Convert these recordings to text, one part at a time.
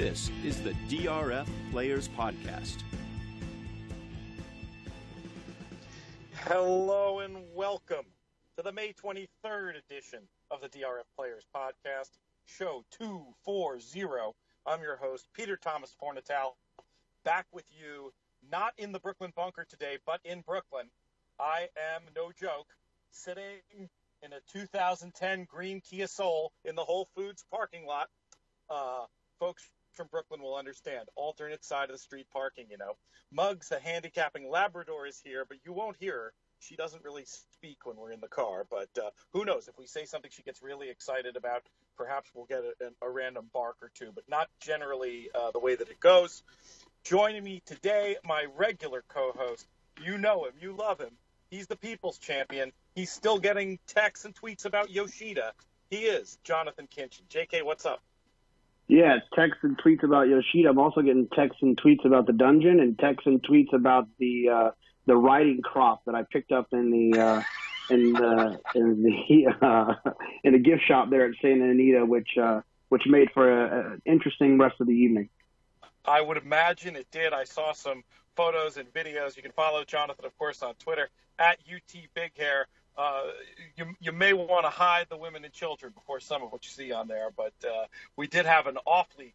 This is the DRF Players Podcast. Hello and welcome to the May 23rd edition of the DRF Players Podcast, show 240. I'm your host, Peter Thomas Fornatal, back with you, not in the Brooklyn bunker today, but in Brooklyn. I am, no joke, sitting in a 2010 green Kia Soul in the Whole Foods parking lot. Folks from Brooklyn will understand. Alternate side of the street parking, you know. Muggs, the handicapping Labrador, is here, but you won't hear her. She doesn't really speak when we're in the car, but who knows? If we say something she gets really excited about, perhaps we'll get a random bark or two, but not generally the way that it goes. Joining me today, my regular co-host. You know him. You love him. He's the people's champion. He's still getting texts and tweets about Yoshida. He is Jonathan Kinchin. JK, what's up? Yeah, texts and tweets about Yoshida. I'm also getting texts and tweets about the dungeon, and texts and tweets about the riding crop that I picked up in the gift shop there at Santa Anita, which made for an interesting rest of the evening. I would imagine it did. I saw some photos and videos. You can follow Jonathan, of course, on Twitter at UTBigHair. You may want to hide the women and children before some of what you see on there, but we did have an awfully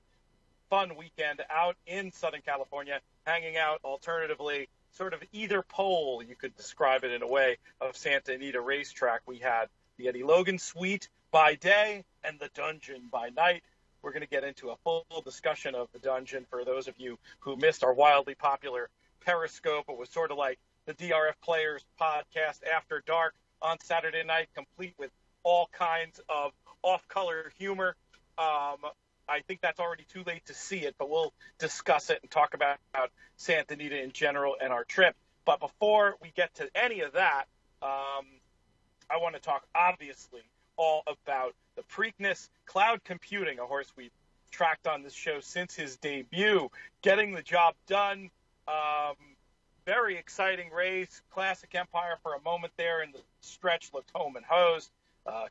fun weekend out in Southern California, hanging out alternatively, sort of either pole, you could describe it in a way, of Santa Anita racetrack. We had the Eddie Logan Suite by day and the Dungeon by night. We're going to get into a full discussion of the Dungeon for those of you who missed our wildly popular Periscope. It was sort of like the DRF Players Podcast After Dark on Saturday night, complete with all kinds of off-color humor. I think that's already too late to see it, but we'll discuss it and talk about Santa Anita in general and our trip. But before we get to any of that, I want to talk, obviously, all about the Preakness Cloud Computing, a horse we've tracked on this show since his debut, getting the job done. Very exciting race. Classic Empire for a moment there in the stretch looked home and hosed.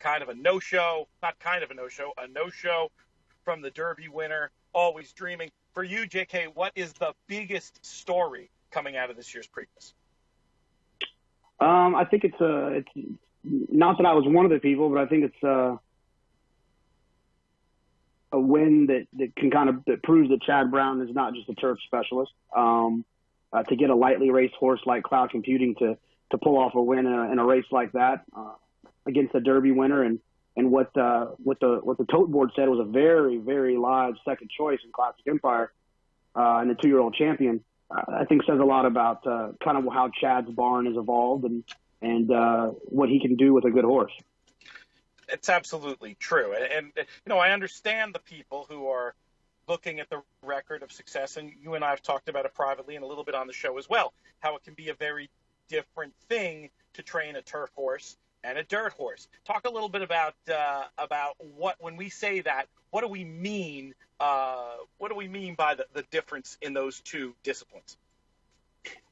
Kind of a no-show, not kind of a no-show, a no-show from the Derby winner. Always dreaming. For you, JK, what is the biggest story coming out of this year's Preakness? I think it's not that I was one of the people, but I think it's a win that can that proves that Chad Brown is not just a turf specialist. To get a lightly raced horse like Cloud Computing to pull off a win in a race like that against the Derby winner, and what the tote board said was a very, very live second choice in Classic Empire and the 2-year-old champion, I think says a lot about kind of how Chad's barn has evolved and what he can do with a good horse. It's absolutely true. And I understand the people who are looking at the record of success, and you and I have talked about it privately and a little bit on the show as well, how it can be a very different thing to train a turf horse and a dirt horse. Talk a little bit about what, when we say that, what do we mean? What do we mean by the difference in those two disciplines?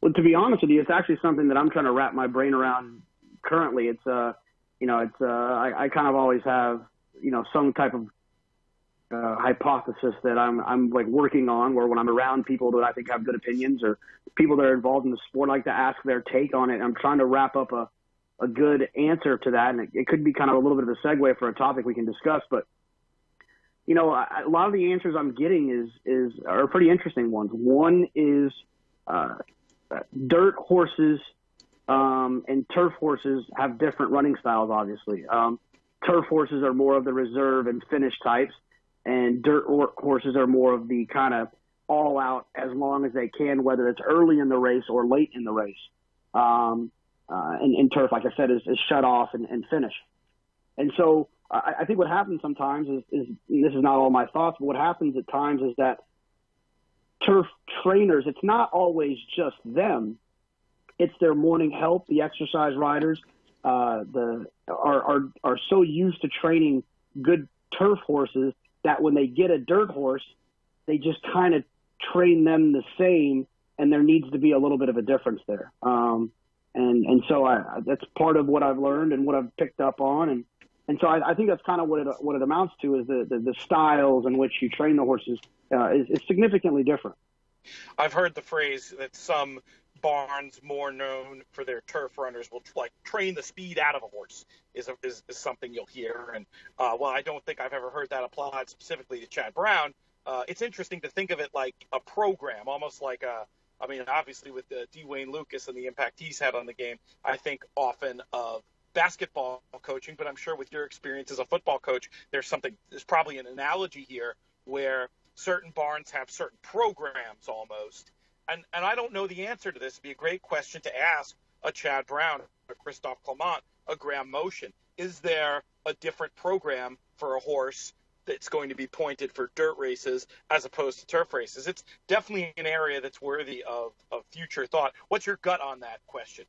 Well, to be honest with you, it's actually something that I'm trying to wrap my brain around currently. It's I kind of always have some type of hypothesis that I'm like working on, where when I'm around people that I think have good opinions or people that are involved in the sport, I like to ask their take on it. I'm trying to wrap up a good answer to that, and it could be kind of a little bit of a segue for a topic we can discuss. But a lot of the answers I'm getting are pretty interesting ones. One is dirt horses and turf horses have different running styles. Obviously, turf horses are more of the reserve and finish types, and dirt horses are more of the kind of all out as long as they can, whether it's early in the race or late in the race. And turf, like I said, is shut off and finish. And so I think what happens sometimes is this is not all my thoughts, but what happens at times is that turf trainers, it's not always just them. It's their morning help, the exercise riders, are so used to training good turf horses that when they get a dirt horse, they just kind of train them the same, and there needs to be a little bit of a difference there. And so that's part of what I've learned and what I've picked up on. And so I think that's kind of what it amounts to, is the styles in which you train the horses is significantly different. I've heard the phrase that some barns more known for their turf runners will train the speed out of a horse is something you'll hear. And while I don't think I've ever heard that applied specifically to Chad Brown, it's interesting to think of it like a program, almost like obviously with D. Wayne Lucas and the impact he's had on the game, I think often of basketball coaching, but I'm sure with your experience as a football coach, there's probably an analogy here where certain barns have certain programs almost. And I don't know the answer to this. It'd be a great question to ask a Chad Brown, a Christophe Clement, a Graham Motion. Is there a different program for a horse that's going to be pointed for dirt races as opposed to turf races? It's definitely an area that's worthy of future thought. What's your gut on that question?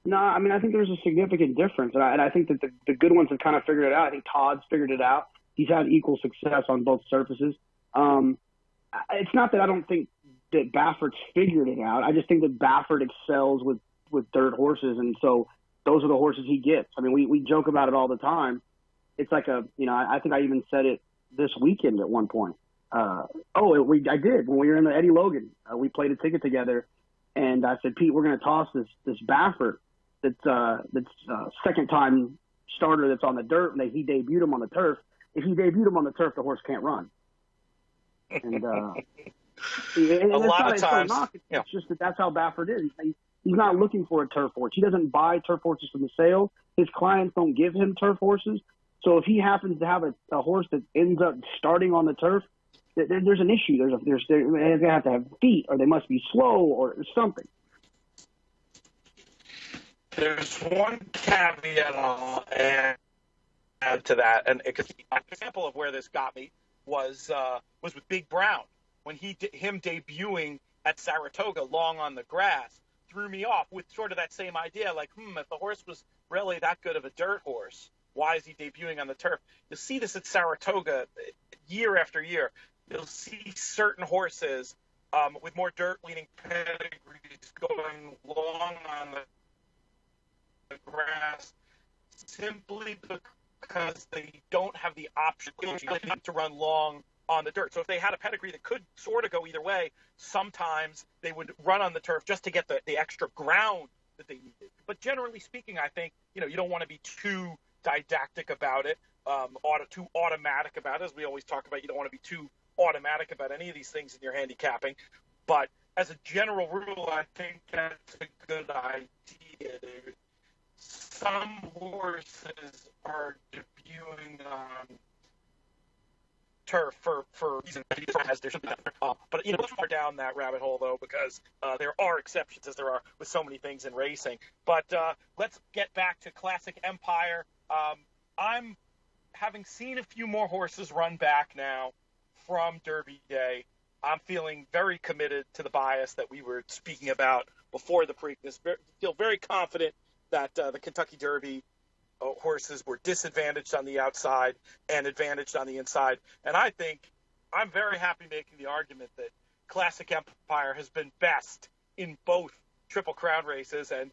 No, I mean, I think there's a significant difference, and I think that the good ones have kind of figured it out. I think Todd's figured it out. He's had equal success on both surfaces. It's not that I don't think that Baffert's figured it out. I just think that Baffert excels with dirt horses, and so those are the horses he gets. I mean, we joke about it all the time. It's like I think I even said it this weekend at one point. I did when we were in the Eddie Logan. We played a ticket together. And I said, Pete, we're going to toss this Baffert that's second time starter that's on the dirt, and he debuted him on the turf. If he debuted him on the turf, the horse can't run. And a lot of times, it's just that's how Baffert is. He's not looking for a turf horse. He doesn't buy turf horses from the sale. His clients don't give him turf horses. So if he happens to have a horse that ends up starting on the turf, there's an issue. They have to have feet, or they must be slow, or something. There's one caveat I'll add to that, and an example of where this got me was with Big Brown when him debuting at Saratoga long on the grass threw me off with sort of that same idea, like if the horse was really that good of a dirt horse, why is he debuting on the turf? You'll see this at Saratoga year after year. You'll see certain horses with more dirt-leaning pedigrees going long on the grass simply because they don't have the option to run long on the dirt. So if they had a pedigree that could sort of go either way, sometimes they would run on the turf just to get the extra ground that they needed. But generally speaking, I think you don't want to be too didactic about it, too automatic about it. As we always talk about, you don't want to be too automatic about any of these things in your handicapping, but as a general rule, I think that's a good idea. Some horses are debuting on turf for reasons there should be but let's far down that rabbit hole though, because there are exceptions, as there are with so many things in racing. But let's get back to Classic Empire. I'm having seen a few more horses run back now from Derby Day. I'm feeling very committed to the bias that we were speaking about before the Preakness. Feel very confident that the Kentucky Derby horses were disadvantaged on the outside and advantaged on the inside. And I think I'm very happy making the argument that Classic Empire has been best in both Triple Crown races. And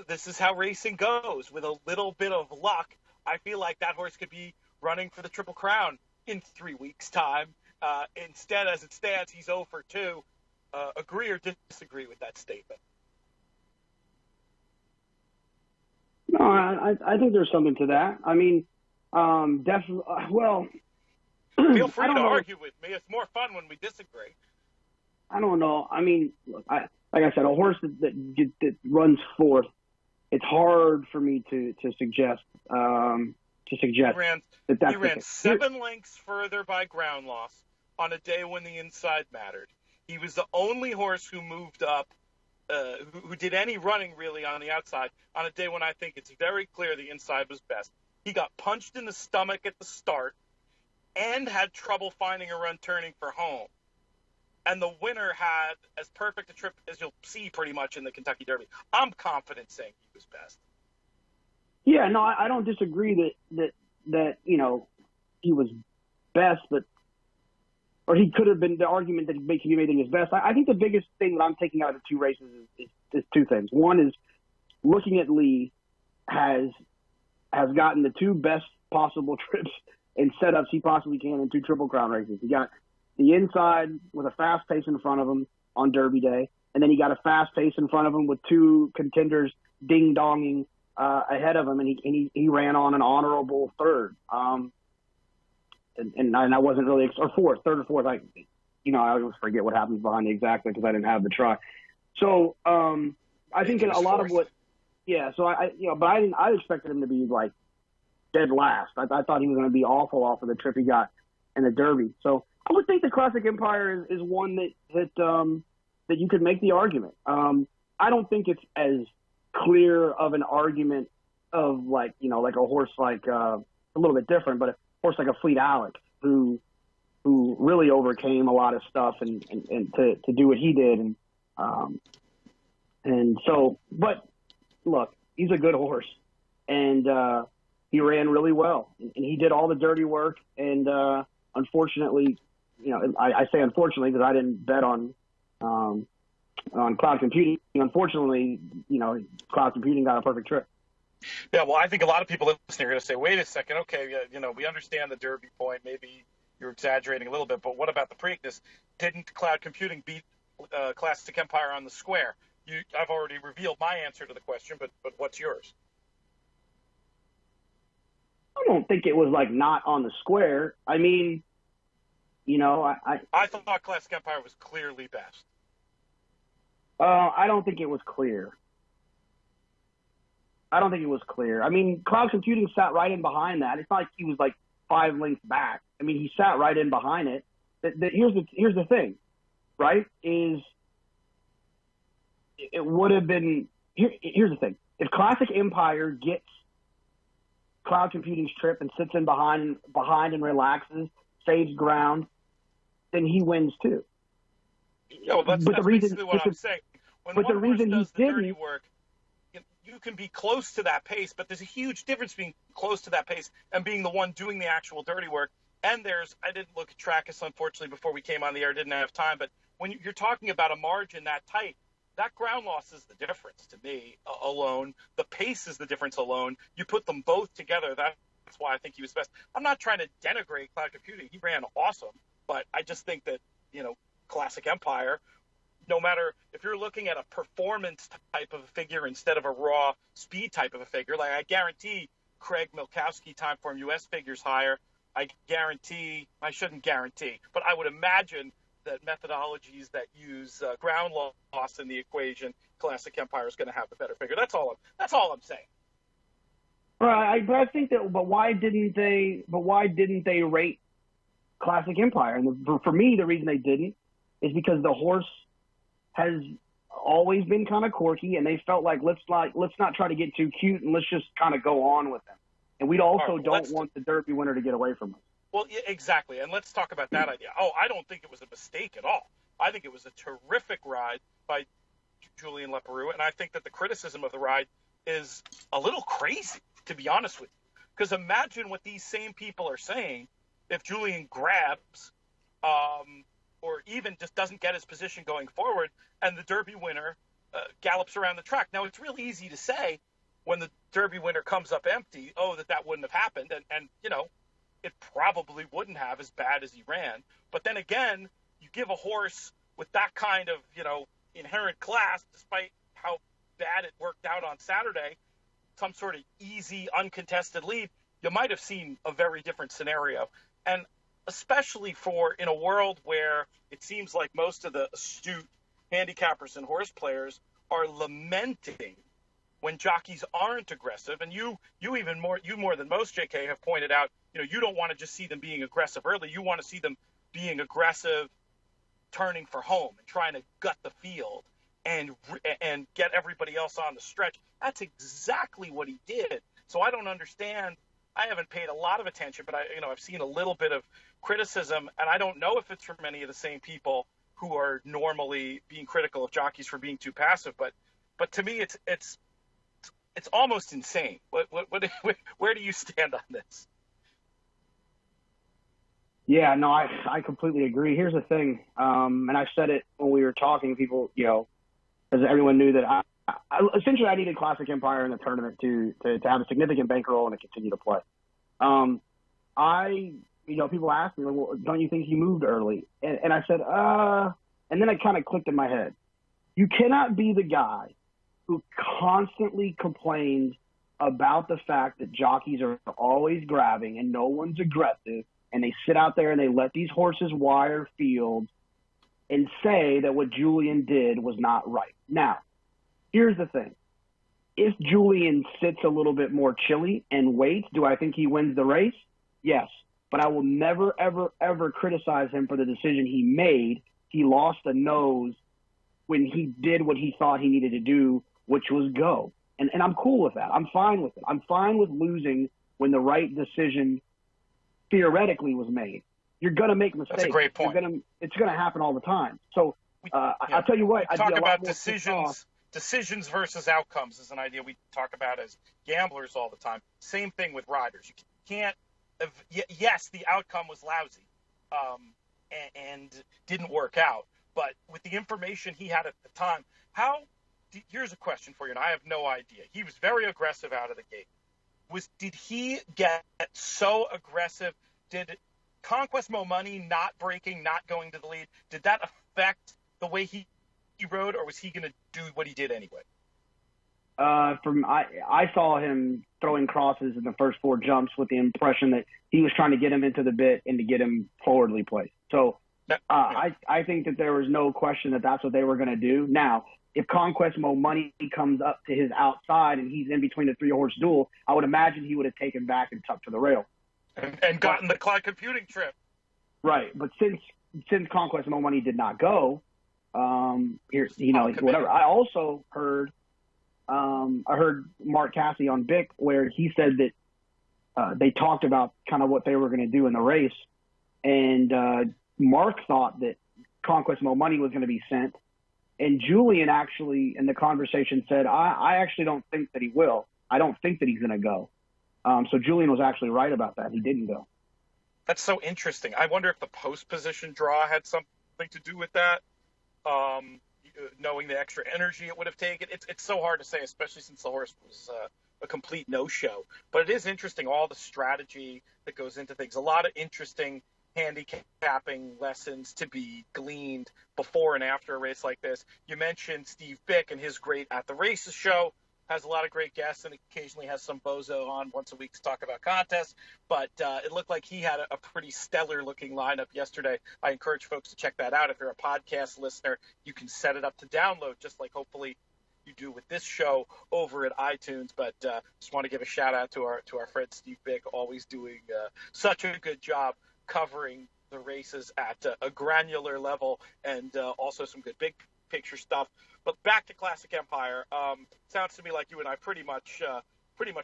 this is how racing goes. With a little bit of luck, I feel like that horse could be running for the Triple Crown in 3 weeks' time. Instead, as it stands, he's 0 for 2. Agree or disagree with that statement? No, I think there's something to that. I mean, definitely. Well, feel free to argue with me. It's more fun when we disagree. I don't know. I mean, look, like I said, a horse that runs fourth, it's hard for me to suggest. He ran 7 lengths further by ground loss on a day when the inside mattered. He was the only horse who moved up, who did any running really on the outside on a day when I think it's very clear the inside was best. He got punched in the stomach at the start and had trouble finding a run turning for home. And the winner had as perfect a trip as you'll see pretty much in the Kentucky Derby. I'm confident saying he was best. Yeah, no, I don't disagree that he was best, or he could have been. The argument that he made in his best. I think the biggest thing that I'm taking out of the two races is two things. One is looking at Lee, has gotten the two best possible trips and setups he possibly can in two Triple Crown races. He got the inside with a fast pace in front of him on Derby Day, and then he got a fast pace in front of him with two contenders ding-donging ahead of him, and he ran on an honorable third. And I wasn't really – or fourth, third or fourth. I always forget what happens behind the exacta because I didn't have the try. So I think a lot of what – yeah, so I expected him to be like dead last. I thought he was going to be awful off of the trip he got in the Derby. So I would think the Classic Empire is one that you could make the argument. I don't think it's as clear of an argument of like a horse like a little bit different, but a horse like a Fleet Alex who really overcame a lot of stuff and to do what he did. And so, but look, he's a good horse, and he ran really well, and he did all the dirty work. And unfortunately, I say unfortunately because I didn't bet on cloud computing. Unfortunately, cloud computing got a perfect trip. Yeah, well, I think a lot of people listening are going to say, wait a second, okay, we understand the Derby point. Maybe you're exaggerating a little bit, but what about the Preakness? Didn't cloud computing beat Classic Empire on the square? I've already revealed my answer to the question, but what's yours? I don't think it was like not on the square. I mean, I thought Classic Empire was clearly best. I don't think it was clear. I mean, cloud computing sat right in behind that. It's not like he was like 5 lengths back. I mean, he sat right in behind it. Here's the thing, right? Is it would have been here's the thing. If Classic Empire gets cloud computing's trip and sits in behind and relaxes, saves ground, then he wins too. Yeah, well, that's basically what I'm saying. When one horse does the dirty work, you can be close to that pace, but there's a huge difference being close to that pace and being the one doing the actual dirty work. And I didn't look at Trackus, unfortunately, before we came on the air, didn't have time, but when you're talking about a margin that tight, that ground loss is the difference to me alone. The pace is the difference alone. You put them both together, that's why I think he was best. I'm not trying to denigrate cloud computing. He ran awesome, but I just think that, Classic Empire, no matter if you're looking at a performance type of a figure instead of a raw speed type of a figure, like I guarantee Craig Milkowski time form US figures higher. I shouldn't guarantee, but I would imagine that methodologies that use ground loss in the equation, Classic Empire is going to have the better figure. That's all I'm saying. Right, but I think that. But why didn't they rate Classic Empire? And for me, the reason they didn't is because the horse has always been kind of quirky, and they felt like let's not try to get too cute, and let's just kind of go on with them. And we also don't want the Derby winner to get away from us. Well, yeah, exactly. And let's talk about that idea. I don't think it was a mistake at all. I think it was a terrific ride by Julien Leparoux, and I think that the criticism of the ride is a little crazy, to be honest with you. Because imagine what these same people are saying if Julien grabs or even just doesn't get his position going forward and the Derby winner gallops around the track. Now, it's really easy to say when the Derby winner comes up empty, that wouldn't have happened. And it probably wouldn't have as bad as he ran. But then again, you give a horse with that kind of, inherent class, despite how bad it worked out on Saturday, some sort of easy, uncontested lead, you might have seen a very different scenario. And especially in a world where it seems like most of the astute handicappers and horse players are lamenting when jockeys aren't aggressive. And you more than most, JK, have pointed out, you don't want to just see them being aggressive early. You want to see them being aggressive, turning for home and trying to gut the field and get everybody else on the stretch. That's exactly what he did. So I don't understand. I haven't paid a lot of attention, but I've seen a little bit of criticism, and I don't know if it's from any of the same people who are normally being critical of jockeys for being too passive. But to me, it's almost insane. Where do you stand on this? Yeah, no, I completely agree. Here's the thing, and I said it when we were talking. People, because everyone knew that essentially I needed Classic Empire in the tournament to have a significant bankroll and to continue to play. People ask me, well, don't you think he moved early? And I said, and then it kind of clicked in my head. You cannot be the guy who constantly complains about the fact that jockeys are always grabbing and no one's aggressive, and they sit out there and they let these horses wire fields and say that what Julian did was not right. Now, here's the thing. If Julian sits a little bit more chilly and waits, do I think he wins the race? Yes. But I will never, ever, ever criticize him for the decision he made. He lost a nose when he did what he thought he needed to do, which was go. And I'm cool with that. I'm fine with it. I'm fine with losing when the right decision theoretically was made. You're going to make mistakes. That's a great point. It's going to happen all the time. So I'll tell you what. We talk about decisions versus outcomes is an idea we talk about as gamblers all the time. Same thing with riders. You can't – yes, the outcome was lousy and didn't work out. But with the information he had at the time, here's a question for you, and I have no idea. He was very aggressive out of the gate. Did he get so aggressive? Did Conquest Mo Money not breaking, not going to the lead, did that affect the way he rode, or was he going to do what he did anyway? I saw him throwing crosses in the first 4 jumps with the impression that he was trying to get him into the bit and to get him forwardly placed. So I think that there was no question that that's what they were going to do. Now, if Conquest Mo Money comes up to his outside and he's in between the 3-horse duel, I would imagine he would have taken back and tucked to the rail. And gotten the cloud computing trip. Right. But since Conquest Mo Money did not go, whatever. I also heard Mark Cassidy on Bick where he said that they talked about kind of what they were going to do in the race. And Mark thought that Conquest Mo Money was going to be sent. And Julian actually, in the conversation, said, I actually don't think that he will. I don't think that he's going to go. So Julian was actually right about that. He didn't go. That's so interesting. I wonder if the post position draw had something to do with that. Knowing the extra energy it would have taken. It's so hard to say, especially since the horse was a complete no-show. But it is interesting, all the strategy that goes into things. A lot of interesting handicapping lessons to be gleaned before and after a race like this. You mentioned Steve Bick and his great At the Races show. Has a lot of great guests and occasionally has some bozo on once a week to talk about contests. But it looked like he had a pretty stellar-looking lineup yesterday. I encourage folks to check that out. If you're a podcast listener, you can set it up to download, just like hopefully you do with this show over at iTunes. But just want to give a shout-out to our friend Steve Bick, always doing such a good job covering the races at a granular level and also some good big picture stuff. But back to Classic Empire. Sounds to me like you and I pretty much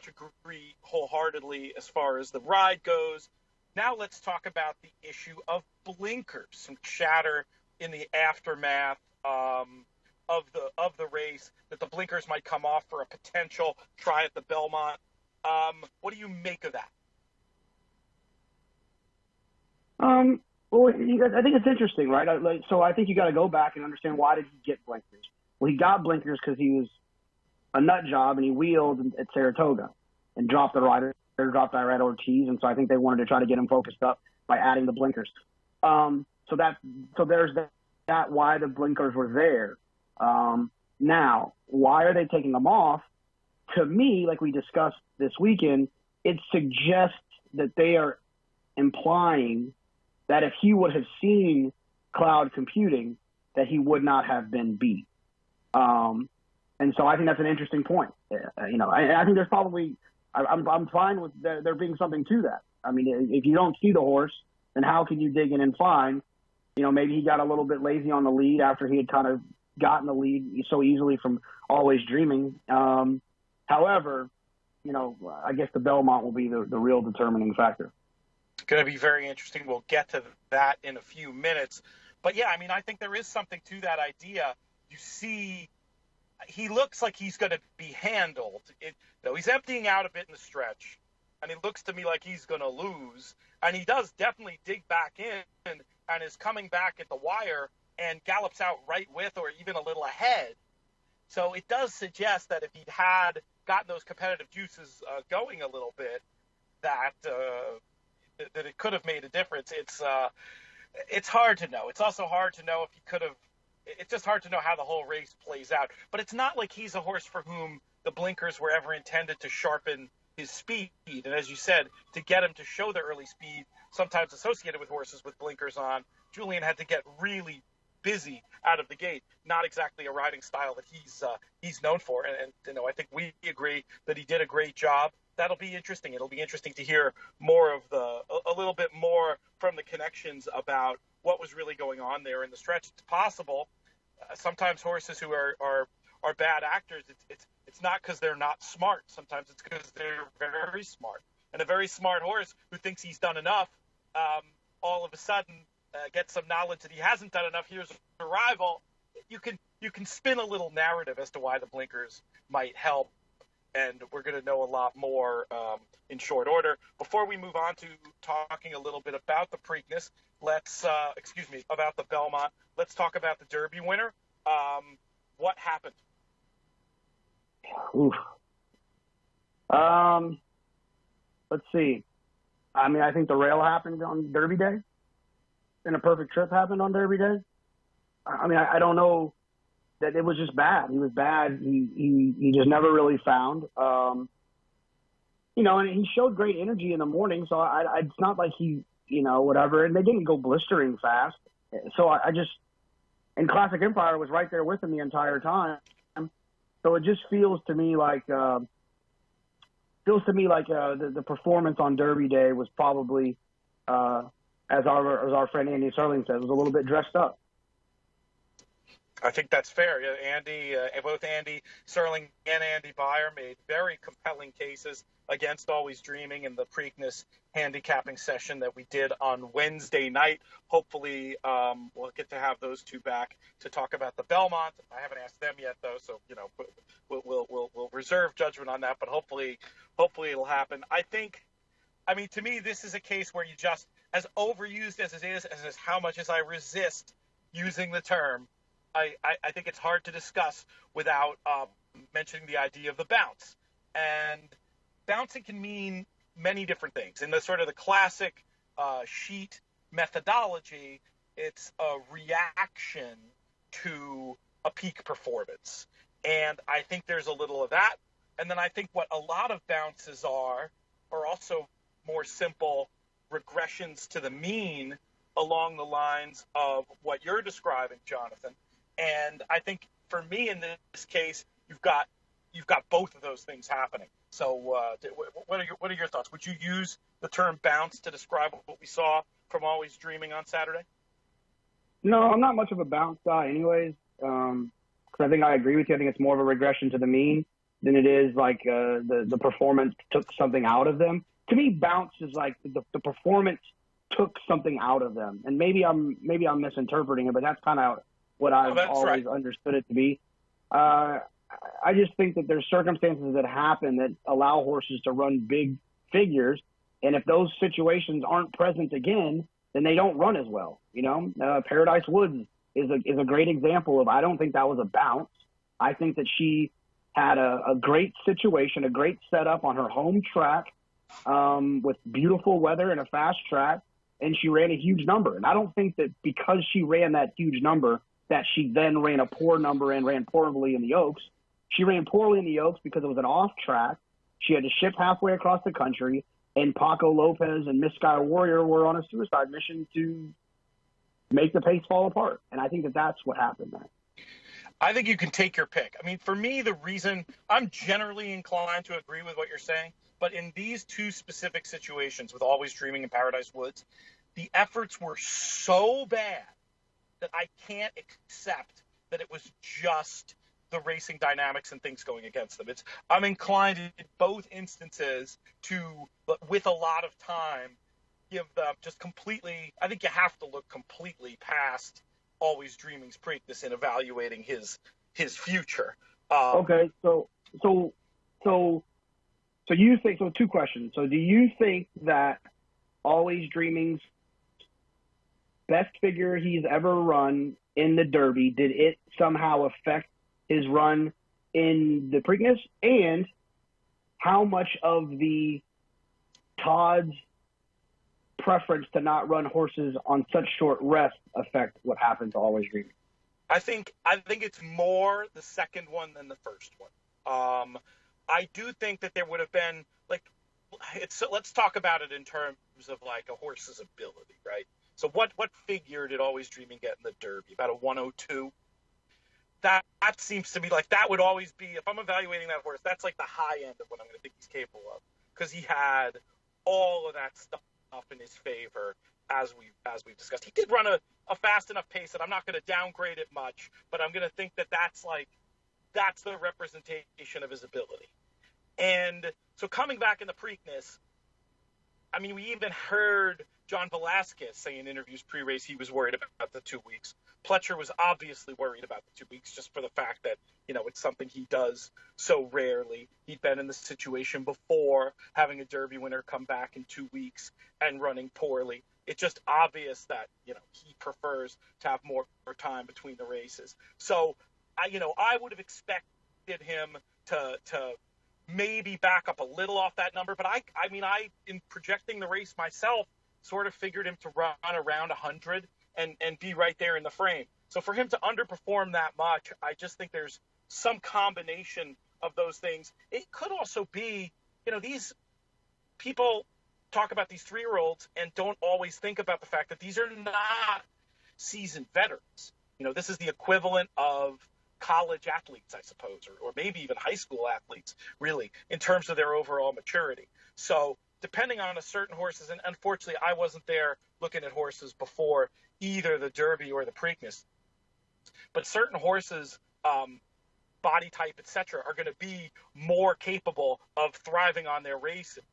agree wholeheartedly as far as the ride goes. Now let's talk about the issue of blinkers. Some chatter in the aftermath of the race that the blinkers might come off for a potential try at the Belmont. What do you make of that? Well, I think it's interesting, right? So I think you got to go back and understand, why did he get blinkers? Well, he got blinkers because he was a nut job and he wheeled at Saratoga and dropped Irad Ortiz, and so I think they wanted to try to get him focused up by adding the blinkers. So there's that why the blinkers were there. Now, why are they taking them off? To me, like we discussed this weekend, it suggests that they are implying that if he would have seen cloud computing, that he would not have been beat. And so I think that's an interesting point. I think there's probably, I'm fine with there being something to that. I mean, if you don't see the horse, then how can you dig in and find, maybe he got a little bit lazy on the lead after he had kind of gotten the lead so easily from Always Dreaming. However, I guess the Belmont will be the real determining factor. It's going to be very interesting. We'll get to that in a few minutes. But, yeah, I mean, I think there is something to that idea. You see, he looks like he's going to be handled. He's emptying out a bit in the stretch, and it looks to me like he's going to lose. And he does definitely dig back in and is coming back at the wire and gallops out right with or even a little ahead. So it does suggest that if he'd had gotten those competitive juices going a little bit, that it could have made a difference. It's hard to know. It's also hard to know if he could have. It's just hard to know how the whole race plays out. But it's not like he's a horse for whom the blinkers were ever intended to sharpen his speed. And as you said, to get him to show the early speed, sometimes associated with horses with blinkers on, Julian had to get really busy out of the gate. Not exactly a riding style that he's known for. And I think we agree that he did a great job. That'll be interesting. It'll be interesting to hear a little bit more from the connections about what was really going on there in the stretch. It's possible. Sometimes horses who are bad actors, it's not because they're not smart. Sometimes it's because they're very smart. And a very smart horse who thinks he's done enough, all of a sudden gets some knowledge that he hasn't done enough. Here's a rival. You can spin a little narrative as to why the blinkers might help. And we're going to know a lot more in short order. Before we move on to talking a little bit about the Preakness, about the Belmont, let's talk about the Derby winner. What happened? Oof. Let's see. I mean, I think the rail happened on Derby Day, and a perfect trip happened on Derby Day. I mean, I don't know. That it was just bad. He was bad. He just never really found. And he showed great energy in the morning. So it's not like he, whatever. And they didn't go blistering fast. So and Classic Empire was right there with him the entire time. So it just feels to me like the performance on Derby Day was probably, as our friend Andy Serling says, was a little bit dressed up. I think that's fair. Both Andy Serling and Andy Beyer made very compelling cases against Always Dreaming in the Preakness handicapping session that we did on Wednesday night. Hopefully, we'll get to have those two back to talk about the Belmont. I haven't asked them yet, though, so we'll reserve judgment on that. But hopefully it'll happen. To me, this is a case where you just, as overused as it is, as how much as I resist using the term, I think it's hard to discuss without mentioning the idea of the bounce. And bouncing can mean many different things. In the sort of the classic sheet methodology, it's a reaction to a peak performance. And I think there's a little of that. And then I think what a lot of bounces are also more simple regressions to the mean along the lines of what you're describing, Jonathan. And I think for me in this case, you've got both of those things happening. So what are your thoughts? Would you use the term bounce to describe what we saw from Always Dreaming on Saturday? No, I'm not much of a bounce guy anyways. Because I think I agree with you. I think it's more of a regression to the mean than it is like the performance took something out of them. To me, bounce is like the performance took something out of them. And maybe I'm misinterpreting it, but that's kind of what I've always understood it to be. I just think that there's circumstances that happen that allow horses to run big figures. And if those situations aren't present again, then they don't run as well. Paradise Woods is a great example of, I don't think that was a bounce. I think that she had a great situation, a great setup on her home track with beautiful weather and a fast track, and she ran a huge number. And I don't think that because she ran that huge number that she then ran a poor number and ran poorly in the Oaks. She ran poorly in the Oaks because it was an off track. She had to ship halfway across the country, and Paco Lopez and Miss Sky Warrior were on a suicide mission to make the pace fall apart. And I think that that's what happened there. I think you can take your pick. I mean, for me, the reason I'm generally inclined to agree with what you're saying, but in these two specific situations with Always Dreaming and Paradise Woods, the efforts were so bad that I can't accept that it was just the racing dynamics and things going against them. I'm inclined in both instances to, with a lot of time, give them just completely, I think you have to look completely past Always Dreaming's Preakness in evaluating his future. Okay, so you think, so two questions. So do you think that Always Dreaming's best figure he's ever run in the Derby, did it somehow affect his run in the Preakness, and how much of the Todd's preference to not run horses on such short rest affect what happens to Always Dreaming? I think it's more the second one than the first one. I do think that there would have been let's talk about it in terms of like a horse's ability, right? So what figure did Always Dreaming get in the Derby? About a 102. That seems to me like that would always be, if I'm evaluating that horse, that's like the high end of what I'm going to think he's capable of, because he had all of that stuff in his favor as we've discussed. He did run a fast enough pace that I'm not going to downgrade it much, but I'm going to think that that's the representation of his ability. And so coming back in the Preakness, I mean, we even heard John Velasquez say in interviews pre-race he was worried about the 2 weeks. Pletcher was obviously worried about the 2 weeks just for the fact that, it's something he does so rarely. He'd been in this situation before, having a Derby winner come back in 2 weeks and running poorly. It's just obvious that, he prefers to have more time between the races. So, I would have expected him to maybe back up a little off that number, but I in projecting the race myself, sort of figured him to run around 100 and be right there in the frame. So for him to underperform that much, I just think there's some combination of those things. It could also be, these people talk about these 3-year-olds and don't always think about the fact that these are not seasoned veterans. This is the equivalent of college athletes, I suppose, or maybe even high school athletes, really, in terms of their overall maturity. So depending on a certain horses, and unfortunately I wasn't there looking at horses before either the Derby or the Preakness, but certain horses, body type, etc., are going to be more capable of thriving on their races.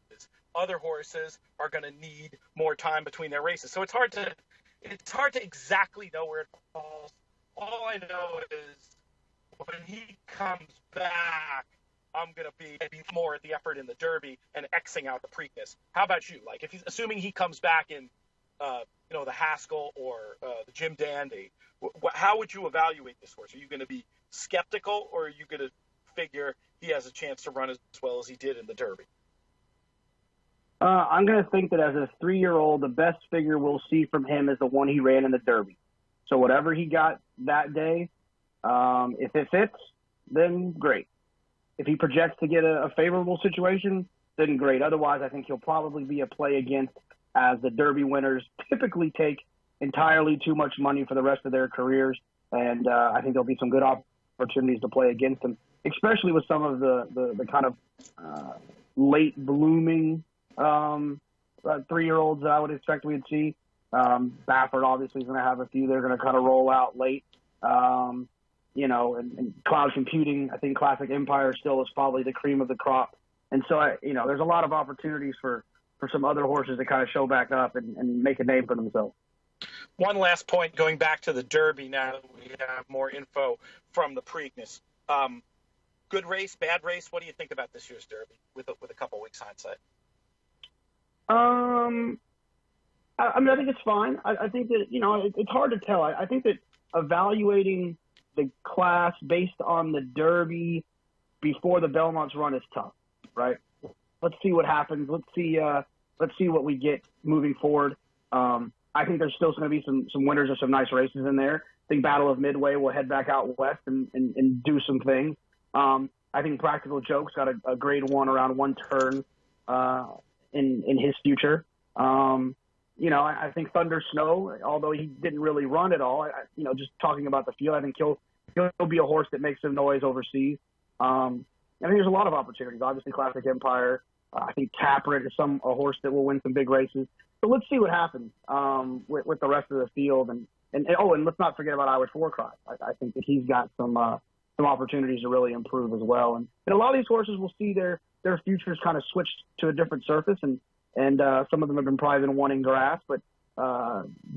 Other horses are going to need more time between their races. So it's hard to exactly know where it falls. All I know is when he comes back, I'm going to be maybe more at the effort in the Derby and Xing out the Preakness. How about you? Like, if he's assuming he comes back in, the Haskell or the Jim Dandy, how would you evaluate this horse? Are you going to be skeptical, or are you going to figure he has a chance to run as well as he did in the Derby? I'm going to think that as a 3-year-old, the best figure we'll see from him is the one he ran in the Derby. So whatever he got that day, if it fits, then great. If he projects to get a favorable situation, then great. Otherwise, I think he'll probably be a play against, as the Derby winners typically take entirely too much money for the rest of their careers. And I think there'll be some good opportunities to play against him, especially with some of the kind of late blooming 3-year-olds that I would expect we'd see. Baffert obviously is going to have a few. They're going to kind of roll out late. And cloud computing, I think Classic Empire still is probably the cream of the crop. And so, there's a lot of opportunities for some other horses to kind of show back up and make a name for themselves. One last point, going back to the Derby now that we have more info from the Preakness. Good race, bad race? What do you think about this year's Derby with a couple weeks hindsight? I think it's fine. I think that, it's hard to tell. I think that evaluating the class based on the Derby before the Belmont's run is tough, right? Let's see what happens. Let's see what we get moving forward. I think there's still going to be some winners of some nice races in there. I think Battle of Midway will head back out west and do some things. I think Practical Joke's got a grade 1 around 1 turn in his future. I think Thunder Snow, although he didn't really run at all, just talking about the field, I think he'll be a horse that makes some noise overseas. I think there's a lot of opportunities. Obviously, Classic Empire. I think Caprit is a horse that will win some big races. So let's see what happens with the rest of the field. And let's not forget about Irish War Cry. I think that he's got some opportunities to really improve as well. And a lot of these horses will see their futures kind of switched to a different surface, and some of them have been probably been wanting grass, but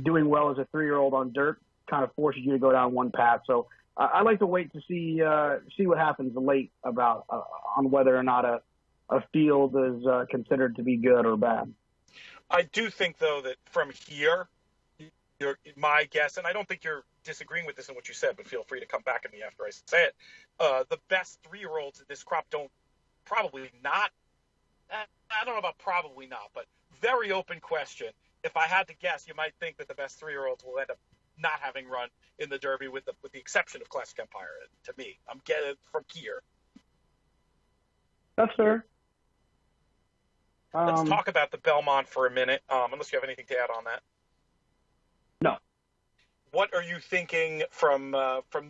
doing well as a 3-year-old on dirt kind of forces you to go down one path. So I like to wait to see what happens late about on whether or not a field is considered to be good or bad. I do think, though, that from here, my guess, and I don't think you're disagreeing with this and what you said, but feel free to come back at me after I say it. The best 3-year-olds in this crop probably not. I don't know about probably not, but very open question. If I had to guess, you might think that the best 3-year-olds will end up not having run in the Derby, with the exception of Classic Empire. To me, I'm getting from here. That's fair. Let's talk about the Belmont for a minute, unless you have anything to add on that. No. What are you thinking from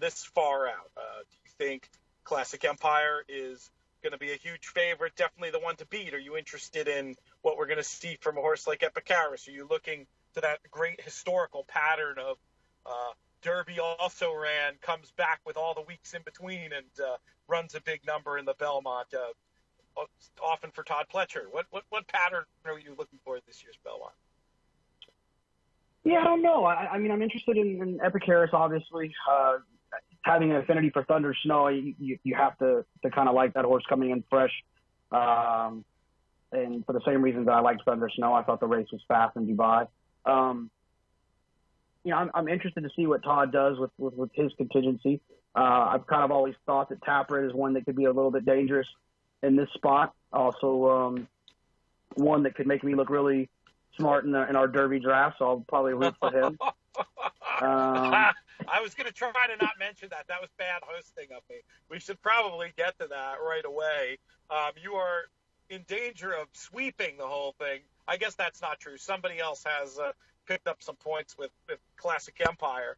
this far out? Do you think Classic Empire is going to be a huge favorite, definitely the one to beat? Are you interested in what we're going to see from a horse like Epicaris? Are you looking to that great historical pattern of Derby also ran, comes back with all the weeks in between, and runs a big number in the Belmont, often for Todd Pletcher? What pattern are you looking for this year's Belmont? Yeah, I don't know. I mean, I'm interested in Epicaris, obviously. Having an affinity for Thunder Snow, you have to kind of like that horse coming in fresh. And for the same reasons that I liked Thunder Snow, I thought the race was fast in Dubai. I'm interested to see what Todd does with his contingency. I've kind of always thought that Taprit is one that could be a little bit dangerous in this spot. Also, one that could make me look really smart in our Derby draft, so I'll probably root for him. I was going to try to not mention that. That was bad hosting of me. We should probably get to that right away. You are in danger of sweeping the whole thing. I guess that's not true. Somebody else has picked up some points with Classic Empire,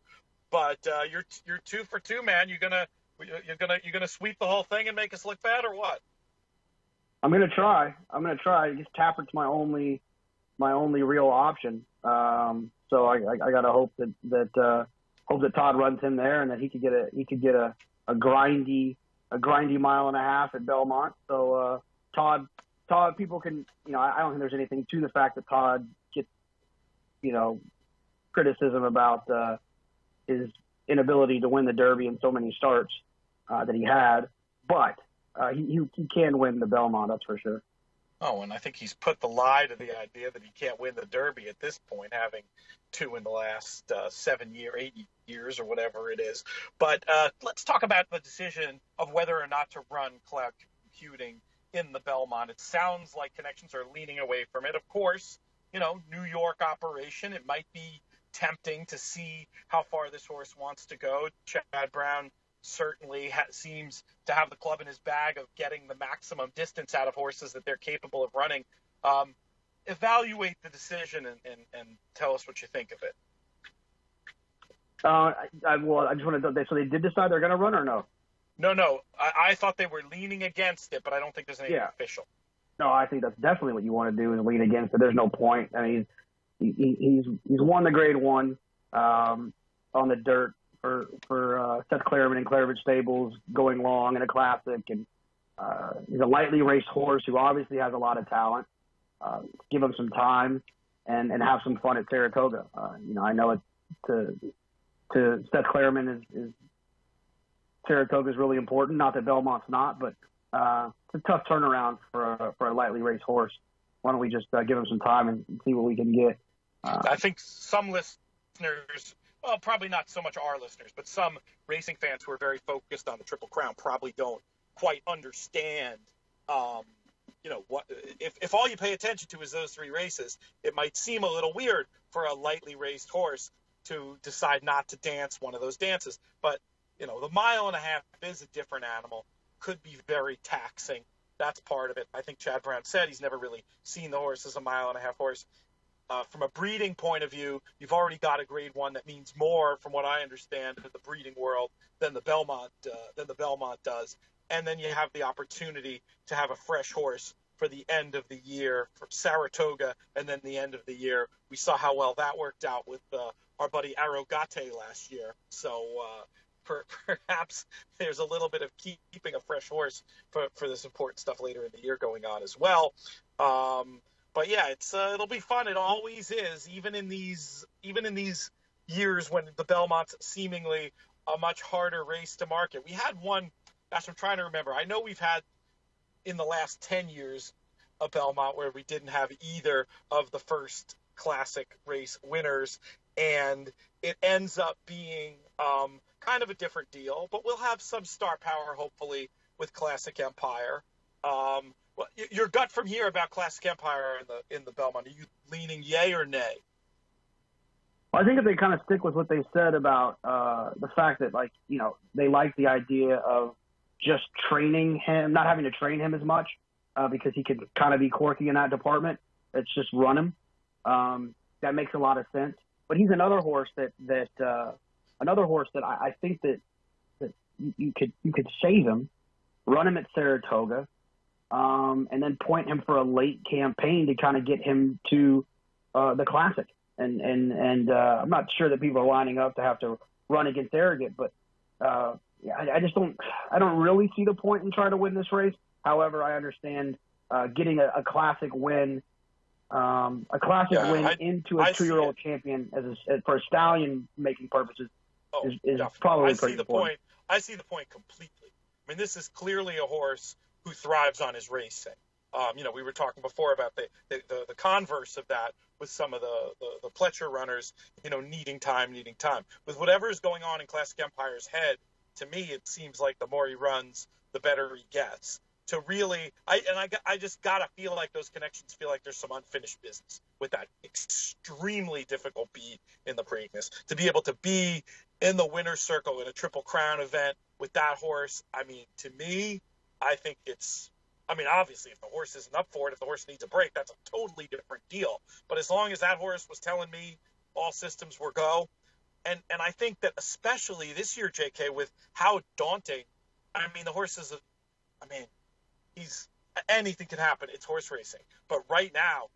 but you're 2 for 2, man. You're gonna sweep the whole thing and make us look bad, or what? I'm gonna try. I guess Tappert's my only real option. So I gotta hope that Todd runs him there, and that he could get a grindy 1.5 miles at Belmont. So Todd, people can, I don't think there's anything to the fact that Todd gets, criticism about his inability to win the Derby in so many starts that he had, but he can win the Belmont, that's for sure. Oh, and I think he's put the lie to the idea that he can't win the Derby at this point, having 2 in the last 8 years or whatever it is. But let's talk about the decision of whether or not to run cloud computing in the Belmont. It sounds like connections are leaning away from it. Of course, New York operation, it might be tempting to see how far this horse wants to go. Chad Brown certainly seems to have the club in his bag of getting the maximum distance out of horses that they're capable of running. Evaluate the decision and tell us what you think of it. I just want to. So they did decide they're going to run, or no? No. I thought they were leaning against it, but I don't think there's anything official. No, I think that's definitely what you want to do, is lean against it. There's no point. I mean, he's won the Grade 1 on the dirt for Seth Clairman and Clairvich Stables, going long in a classic, and he's a lightly raced horse who obviously has a lot of talent. Give him some time and have some fun at Saratoga. I know to Seth Clairman is Saratoga is really important. Not that Belmont's not, but it's a tough turnaround for a lightly raced horse. Why don't we just give him some time and see what we can get? I think some listeners, well, probably not so much our listeners, but some racing fans who are very focused on the Triple Crown probably don't quite understand. What if all you pay attention to is those 3 races, it might seem a little weird for a lightly raced horse to decide not to dance one of those dances. But, the 1.5 miles is a different animal, could be very taxing. That's part of it. I think Chad Brown said he's never really seen the horse as a 1.5 mile horse. From a breeding point of view, you've already got a Grade 1 that means more, from what I understand, in the breeding world than the Belmont does. And then you have the opportunity to have a fresh horse for the end of the year, for Saratoga, and then the end of the year. We saw how well that worked out with our buddy Arrogate last year. So perhaps there's a little bit of keeping a fresh horse for this important stuff later in the year going on as well. But yeah, it'll be fun. It always is, even in these years when the Belmont's seemingly a much harder race to market. We had one. Gosh, I'm trying to remember. I know we've had in the last 10 years a Belmont where we didn't have either of the first classic race winners, and it ends up being kind of a different deal. But we'll have some star power, hopefully, with Classic Empire. Well, your gut from here about Classic Empire in the Belmont, are you leaning yay or nay? Well, I think if they kind of stick with what they said about the fact that, like, you know, they like the idea of just training him, not having to train him as much because he could kind of be quirky in that department. It's just run him. That makes a lot of sense. But he's another horse that I think that you could save him, run him at Saratoga, and then point him for a late campaign to kind of get him to the Classic. And I'm not sure that people are lining up to have to run against Arrogant, but I don't really see the point in trying to win this race. However, I understand getting a Classic win, into a 2-year-old champion for a stallion making purposes is probably pretty important. I see the point completely. I mean, this is clearly a horse who thrives on his racing. We were talking before about the converse of that with some of the Pletcher runners, needing time. With whatever is going on in Classic Empire's head, to me, it seems like the more he runs, the better he gets. To really, I just gotta feel like those connections feel like there's some unfinished business with that extremely difficult beat in the Preakness. To be able to be in the winner's circle in a Triple Crown event with that horse, I mean, to me, I think obviously, if the horse isn't up for it, if the horse needs a break, that's a totally different deal. But as long as that horse was telling me all systems were go, and I think that especially this year, JK, with how daunting, the horse is, anything can happen. It's horse racing. But right now,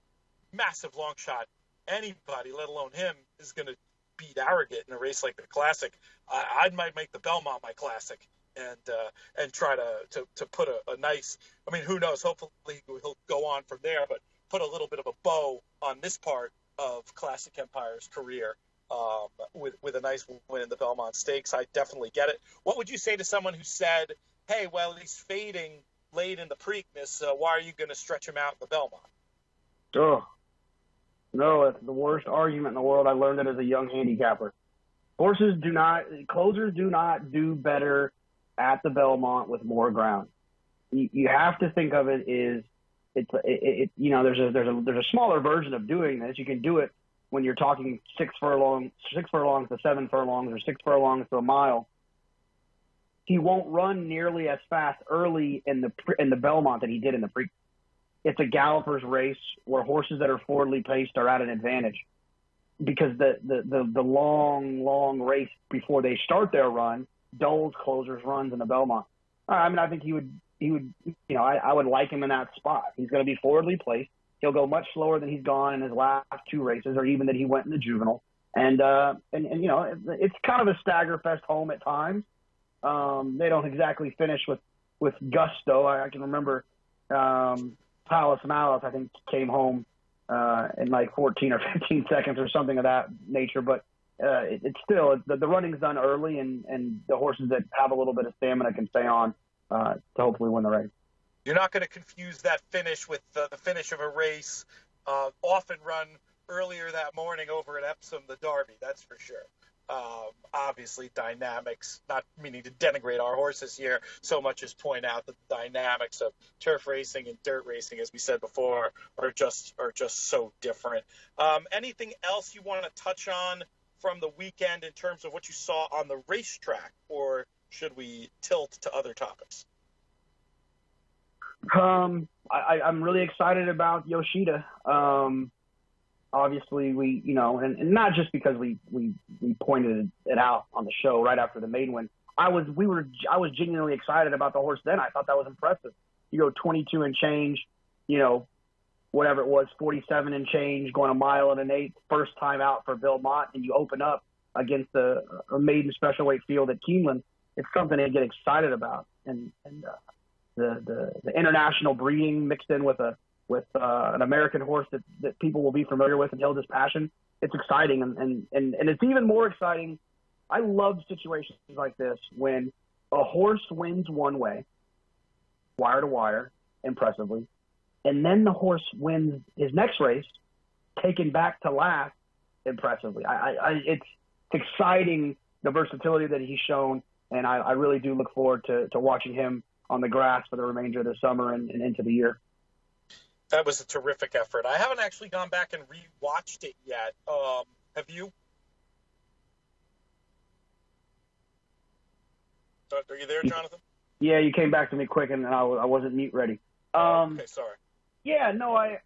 massive long shot, anybody, let alone him, is going to beat Arrogant in a race like the Classic. I might make the Belmont my Classic. And try to put a nice, who knows, hopefully he'll go on from there, but put a little bit of a bow on this part of Classic Empire's career with a nice win in the Belmont Stakes. I definitely get it. What would you say to someone who said, hey, well, he's fading late in the Preakness, why are you going to stretch him out in the Belmont? Oh, no, it's the worst argument in the world. I learned it as a young handicapper. Closers do not do better at the Belmont with more ground. You have to think of it as there's a smaller version of doing this. You can do it when you're talking 6 furlongs to 7 furlongs or 6 furlongs to a mile. He won't run nearly as fast early in the Belmont that he did in the Preakness. It's a galloper's race where horses that are forwardly paced are at an advantage because the long race before they start their run dulls closers runs in the Belmont. I think he would, I would like him in that spot. He's going to be forwardly placed. He'll go much slower than he's gone in his last 2 races or even that he went in the Juvenile. And it's kind of a stagger fest home at times. They don't exactly finish with gusto. I can remember Palace Malice, I think, came home in like 14 or 15 seconds or something of that nature. But it's still the running's done early, and the horses that have a little bit of stamina can stay on to hopefully win the race. You're not going to confuse that finish with the finish of a race often run earlier that morning over at Epsom, the Derby. That's for sure. Obviously, dynamics, not meaning to denigrate our horses here so much as point out that the dynamics of turf racing and dirt racing, as we said before, are just so different. Anything else you want to touch on from the weekend in terms of what you saw on the racetrack, or should we tilt to other topics? I'm really excited about Yoshida. Obviously, and not just because we pointed it out on the show right after the maiden win. I was genuinely excited about the horse then. I thought that was impressive. You go 22 and change, whatever it was, 47 and change, going a mile and an eighth, first time out for Belmont, and you open up against a maiden special weight field at Keeneland. It's something to get excited about, and the international breeding mixed in with an American horse that people will be familiar with and held his passion. It's exciting, and it's even more exciting. I love situations like this when a horse wins one way, wire to wire, impressively, and then the horse wins his next race, taken back to last, impressively. It's exciting, the versatility that he's shown, and I really do look forward to watching him on the grass for the remainder of the summer and into the year. That was a terrific effort. I haven't actually gone back and re-watched it yet. Have you? Are you there, Jonathan? Yeah, you came back to me quick, and I wasn't mute ready. Okay, sorry. Yeah, no, I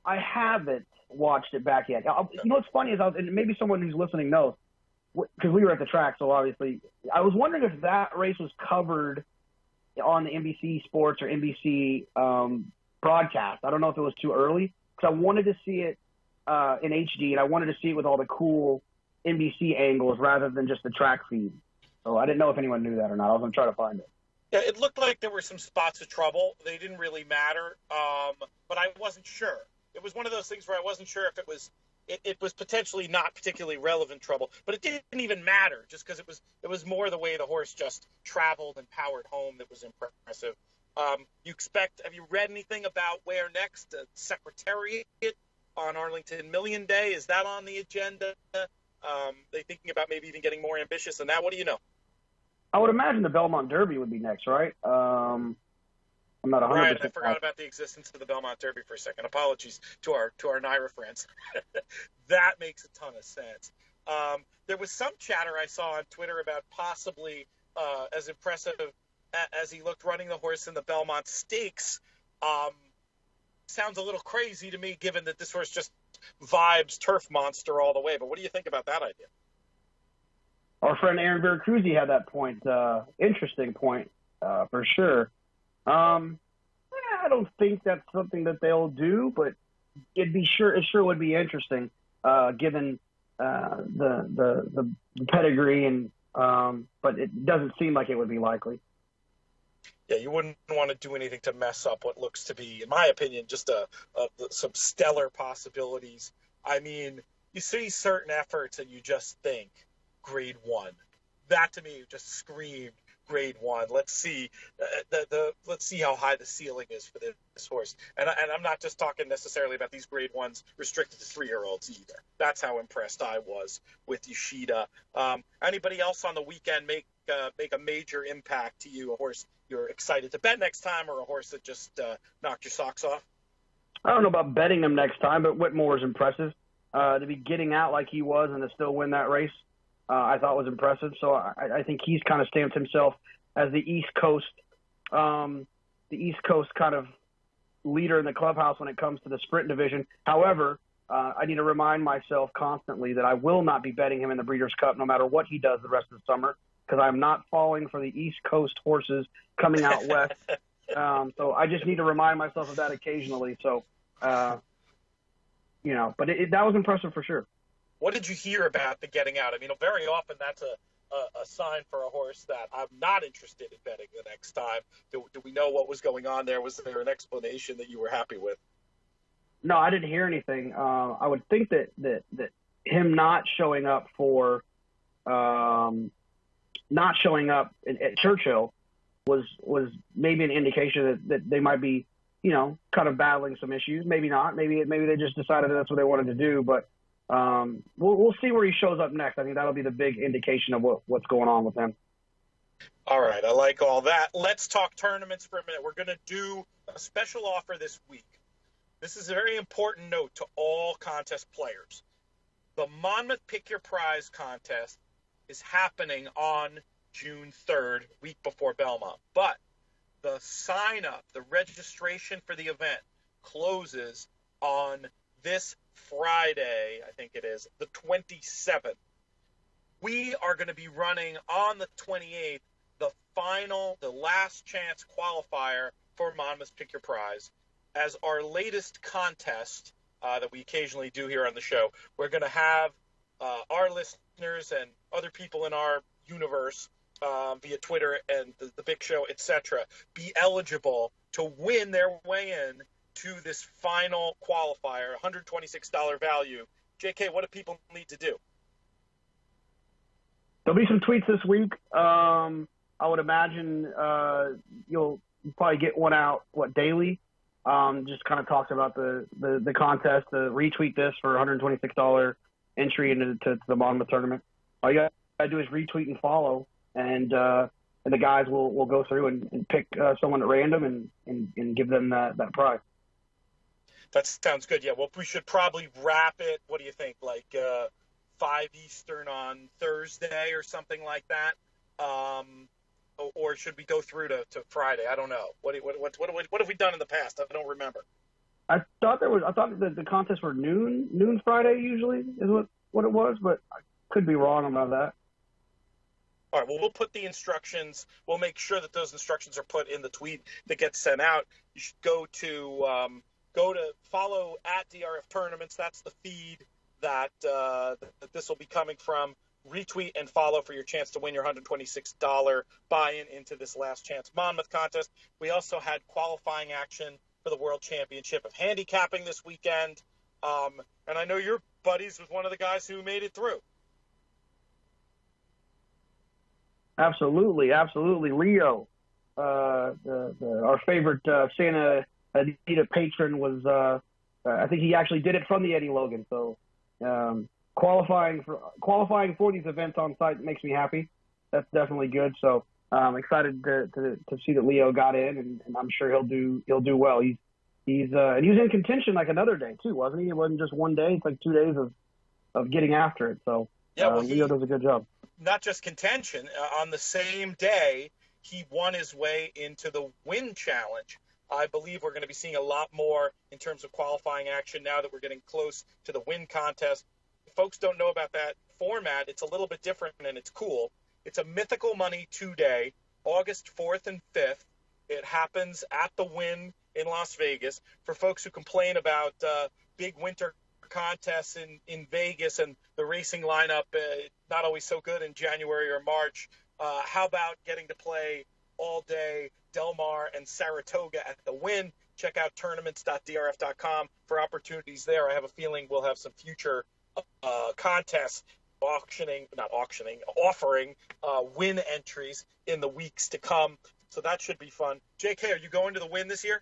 haven't watched it back yet. You know what's funny is, and maybe someone who's listening knows, because we were at the track, so obviously, I was wondering if that race was covered on the NBC Sports or NBC broadcast. I don't know if it was too early, because I wanted to see it in HD, and I wanted to see it with all the cool NBC angles rather than just the track feed. So I didn't know if anyone knew that or not. I was going to try to find it. Yeah, it looked like there were some spots of trouble. They didn't really matter, but I wasn't sure. It was one of those things where I wasn't sure if it was potentially not particularly relevant trouble, but it didn't even matter just because it was more the way the horse just traveled and powered home that was impressive. Have you read anything about where next? Secretariat on Arlington Million Day, is that on the agenda? They thinking about maybe even getting more ambitious than that? What do you know? I would imagine the Belmont Derby would be next, right? I'm not 100%. Right, I forgot about the existence of the Belmont Derby for a second. Apologies to our NYRA friends. That makes a ton of sense. There was some chatter I saw on Twitter about possibly as impressive as he looked running the horse in the Belmont Stakes. Sounds a little crazy to me, given that this horse just vibes turf monster all the way. But what do you think about that idea? Our friend Aaron Veracruz had that point. Interesting point, for sure. I don't think that's something that they'll do, but it sure would be interesting, given the pedigree, and but it doesn't seem like it would be likely. Yeah, you wouldn't want to do anything to mess up what looks to be, in my opinion, just some stellar possibilities. I mean, you see certain efforts and you just think grade one. That to me just screamed grade one. Let's see let's see how high the ceiling is for this horse. And I'm not just talking necessarily about these grade ones restricted to 3-year-olds either. That's how impressed I was with Yoshida. Anybody else on the weekend make a major impact to you? A horse you're excited to bet next time, or a horse that just knocked your socks off? I don't know about betting him next time, but Whitmore is impressive. To be getting out like he was and to still win that race, I thought was impressive. So I think he's kind of stamped himself as the East Coast kind of leader in the clubhouse when it comes to the sprint division. However, I need to remind myself constantly that I will not be betting him in the Breeders' Cup no matter what he does the rest of the summer, because I'm not falling for the East Coast horses coming out west. So I just need to remind myself of that occasionally. So, but that was impressive for sure. What did you hear about the getting out? I mean, very often that's a sign for a horse that I'm not interested in betting the next time. Do we know what was going on there? Was there an explanation that you were happy with? No, I didn't hear anything. I would think that him not showing up at Churchill was maybe an indication that they might be, kind of battling some issues. Maybe not. Maybe they just decided that's what they wanted to do. But we'll see where he shows up next. I think that'll be the big indication of what's going on with him. All right, I like all that. Let's talk tournaments for a minute. We're going to do a special offer this week. This is a very important note to all contest players. The Monmouth Pick Your Prize contest is happening on June 3rd, week before Belmont. But the sign-up, the registration for the event closes on this Friday, I think it is, the 27th. We are going to be running on the 28th the last chance qualifier for Monmouth Pick Your Prize as our latest contest that we occasionally do here on the show. We're going to have our listeners and other people in our universe via Twitter and the Big Show, etc., be eligible to win their way in to this final qualifier, $126 value. JK, what do people need to do? There'll be some tweets this week. I would imagine you'll probably get one out, daily? just kind of talks about the contest. Retweet this for $126 entry into the Monmouth tournament. All you gotta do is retweet and follow, and the guys will go through and pick someone at random and give them that prize. That sounds good. Yeah, well, we should probably wrap it. What do you think? Like 5 Eastern on Thursday or something like that, or should we go through to Friday? I don't know. What have we done in the past? I don't remember. I thought that the contests were noon Friday usually is what it was, but I could be wrong about that. All right, well, we'll put the instructions. We'll make sure that those instructions are put in the tweet that gets sent out. You should go to follow at DRF Tournaments. That's the feed that this will be coming from. Retweet and follow for your chance to win your $126 buy-in into this last chance Monmouth contest. We also had qualifying action for the World Championship of Handicapping this weekend. And I know your buddies was one of the guys who made it through. Absolutely. Leo, our favorite Santa Anita patron, was I think he actually did it from the Eddie Logan. So qualifying for these events on site makes me happy. That's definitely good. So I'm excited to see that Leo got in, and I'm sure he'll do well. And he was in contention like another day too, wasn't he? It wasn't just one day; it's like 2 days of getting after it. So yeah, well, Leo does a good job. Not just contention. On the same day, he won his way into the Win Challenge. I believe we're going to be seeing a lot more in terms of qualifying action now that we're getting close to the Win contest. If folks don't know about that format, it's a little bit different and it's cool. It's a Mythical Money 2-day, August 4th and 5th. It happens at the Win in Las Vegas. For folks who complain about big winter contests in Vegas and the racing lineup not always so good in January or March, how about getting to play all day Del Mar and Saratoga at the Win? Check out tournaments.drf.com for opportunities there. I have a feeling we'll have some future contests offering Win entries in the weeks to come. So that should be fun. JK, are you going to the Win this year?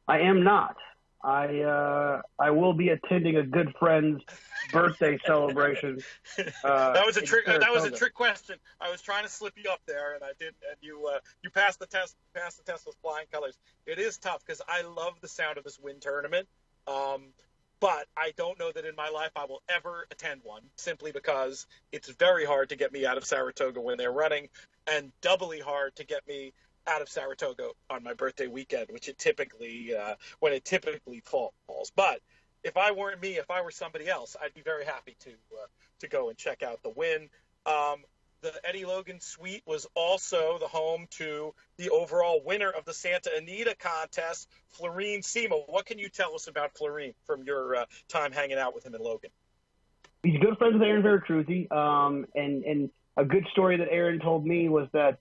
I am not. I will be attending a good friend's birthday celebration. That was a trick. That was a trick question. I was trying to slip you up there, and I did. And you passed the test. Passed the test with flying colors. It is tough because I love the sound of this Win tournament, but I don't know that in my life I will ever attend one, simply because it's very hard to get me out of Saratoga when they're running, and doubly hard to get me out of Saratoga on my birthday weekend, which when it typically falls. But if I weren't me, if I were somebody else, I'd be very happy to go and check out the Win. The Eddie Logan Suite was also the home to the overall winner of the Santa Anita contest, Florine Sema. What can you tell us about Florine from your time hanging out with him in Logan? He's good friends with Aaron Veracruz, and a good story that Aaron told me was that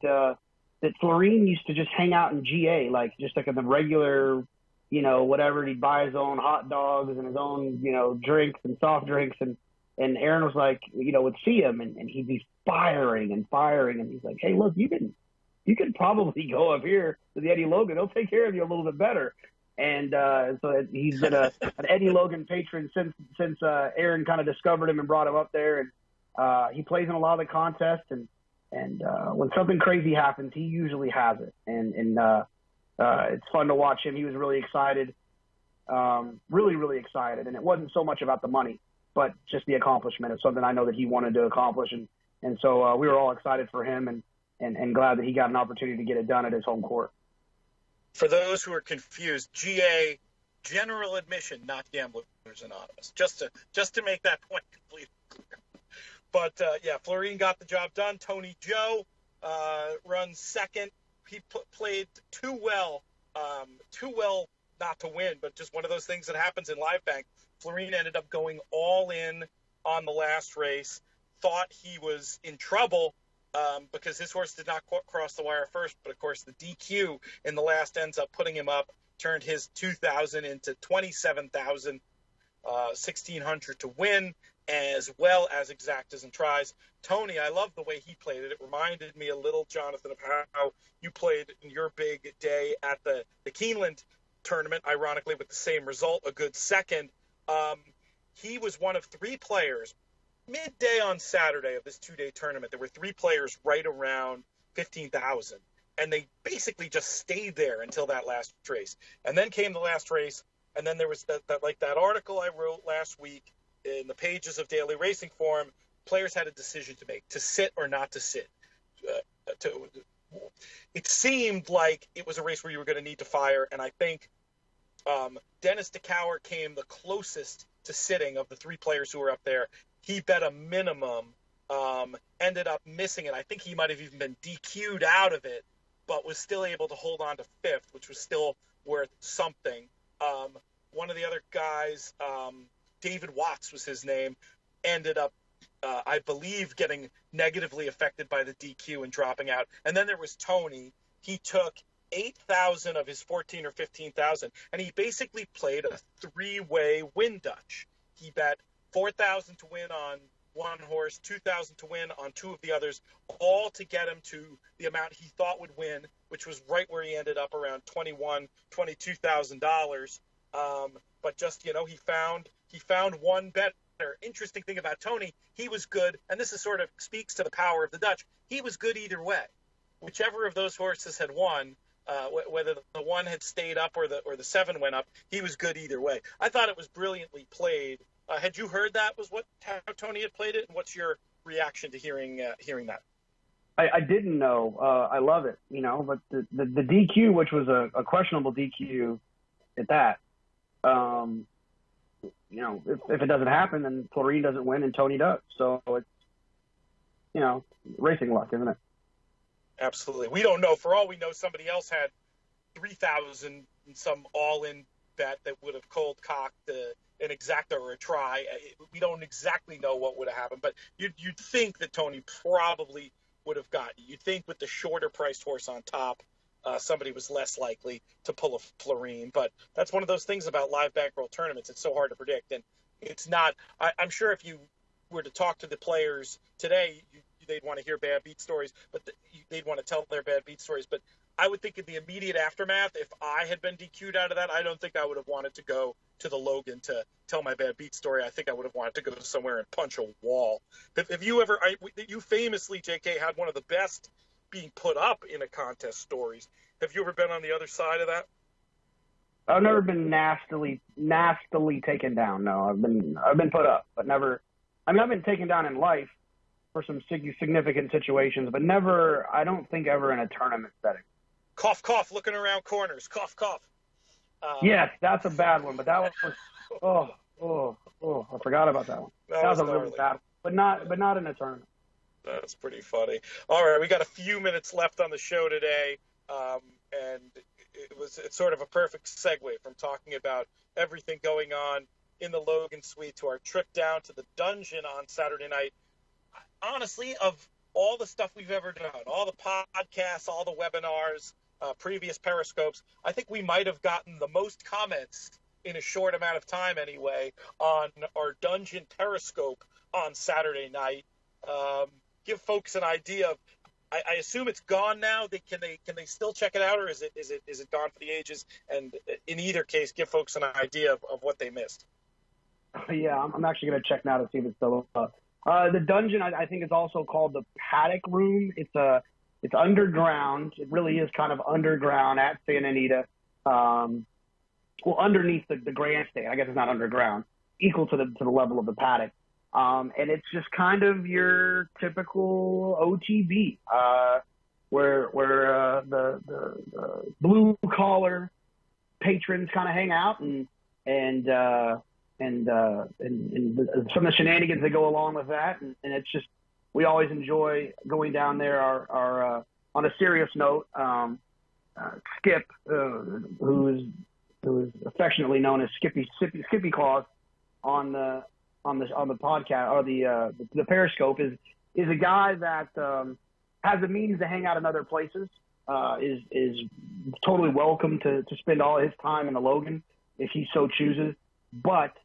Florine used to just hang out in GA, like in the regular, whatever. He'd buy his own hot dogs and his own, drinks and soft drinks. And Aaron was like, would see him and he'd be firing. And he's like, hey, look, you can probably go up here to the Eddie Logan. He'll take care of you a little bit better. And so he's been an Eddie Logan patron since Aaron kind of discovered him and brought him up there. And he plays in a lot of the contests, and when something crazy happens, he usually has it. And it's fun to watch him. He was really excited, really, really excited. And it wasn't so much about the money, but just the accomplishment. It's something I know that he wanted to accomplish. And so we were all excited for him and glad that he got an opportunity to get it done at his home court. For those who are confused, GA, general admission, not Gamblers Anonymous, just to make that point completely clear. But, Florine got the job done. Tony Joe runs second. He played too well not to win, but just one of those things that happens in Live Bank. Florine ended up going all in on the last race, thought he was in trouble because his horse did not cross the wire first, but, of course, the DQ in the last ends up putting him up, turned his 2,000 into 27,000, 1,600 to win, as well as exactas and tries. Tony, I love the way he played it. It reminded me a little, Jonathan, of how you played in your big day at the Keeneland tournament, ironically, with the same result, a good second. He was one of 3 players midday on Saturday of this 2-day tournament. There were 3 players right around 15,000, and they basically just stayed there until that last race. And then came the last race, and then there was that article I wrote last week in the pages of Daily Racing Form. Players had a decision to make, to sit or not to sit. It seemed like it was a race where you were going to need to fire, and I think Dennis DeCauer came the closest to sitting of the 3 players who were up there. He bet a minimum, ended up missing it. I think he might have even been DQ'd out of it, but was still able to hold on to 5th, which was still worth something. One of the other guys, David Watts was his name, ended up, I believe, getting negatively affected by the DQ and dropping out. And then there was Tony. He took 8,000 of his 14 or 15,000, and he basically played a 3-way win Dutch. He bet 4,000 to win on one horse, 2,000 to win on 2 of the others, all to get him to the amount he thought would win, which was right where he ended up, around $22,000. But just, he found one better. Interesting thing about Tony, he was good, and this is sort of speaks to the power of the Dutch. He was good either way. Whichever of those horses had won, whether the 1 had stayed up or the 7 went up, he was good either way. I thought it was brilliantly played. Had you heard that was how Tony had played it? And what's your reaction to hearing that? I didn't know. I love it, but the DQ, which was a questionable DQ at that, if it doesn't happen, then Florine doesn't win and Tony does. So it's, racing luck, isn't it? Absolutely. We don't know. For all we know, somebody else had 3,000 in some all-in bet that would have cold cocked an exacta or a try. We don't exactly know what would have happened, but you'd think that Tony probably would have gotten. You'd think with the shorter priced horse on top, somebody was less likely to pull a Florine. But that's one of those things about live bankroll tournaments. It's so hard to predict, and it's not. I'm sure if you were to talk to the players today, they'd want to hear bad beat stories, but they'd want to tell their bad beat stories. But I would think in the immediate aftermath, if I had been DQ'd out of that, I don't think I would have wanted to go to the Logan to tell my bad beat story. I think I would have wanted to go somewhere and punch a wall. Have you ever, you famously, JK, had one of the best being put up in a contest stories. Have you ever been on the other side of that? I've never been nastily taken down. No, I've been put up, but never. I mean, I've been taken down in life for some significant situations, but never. I don't think ever in a tournament setting. Cough, cough. Looking around corners. Cough, cough. Yes, that's a bad one, but that one was. I forgot about that one. That was a really bad one, but not in a tournament. That's pretty funny. All right, we got a few minutes left on the show today, and it's sort of a perfect segue from talking about everything going on in the Logan Suite to our trip down to the dungeon on Saturday night. Honestly, of all the stuff we've ever done, all the podcasts, all the webinars, previous Periscopes, I think we might have gotten the most comments in a short amount of time anyway on our dungeon Periscope on Saturday night. Give folks an idea of, I assume it's gone now. Can they still check it out, or is it gone for the ages? And in either case, give folks an idea of what they missed. Yeah, I'm actually going to check now to see if it's still up. The dungeon, I think, is also called the Paddock Room. It's underground. It really is kind of underground at Santa Anita. Underneath the grandstand. I guess it's not underground. Equal to the level of the paddock. And it's just kind of your typical OTB, where the blue collar patrons kind of hang out and some of the shenanigans that go along with that. And it's just, we always enjoy going down there. Our on a serious note, Skip, who is affectionately known as Skippy Claus on the podcast or the Periscope, is a guy that has the means to hang out in other places. Is totally welcome to spend all his time in the Logan if he so chooses, but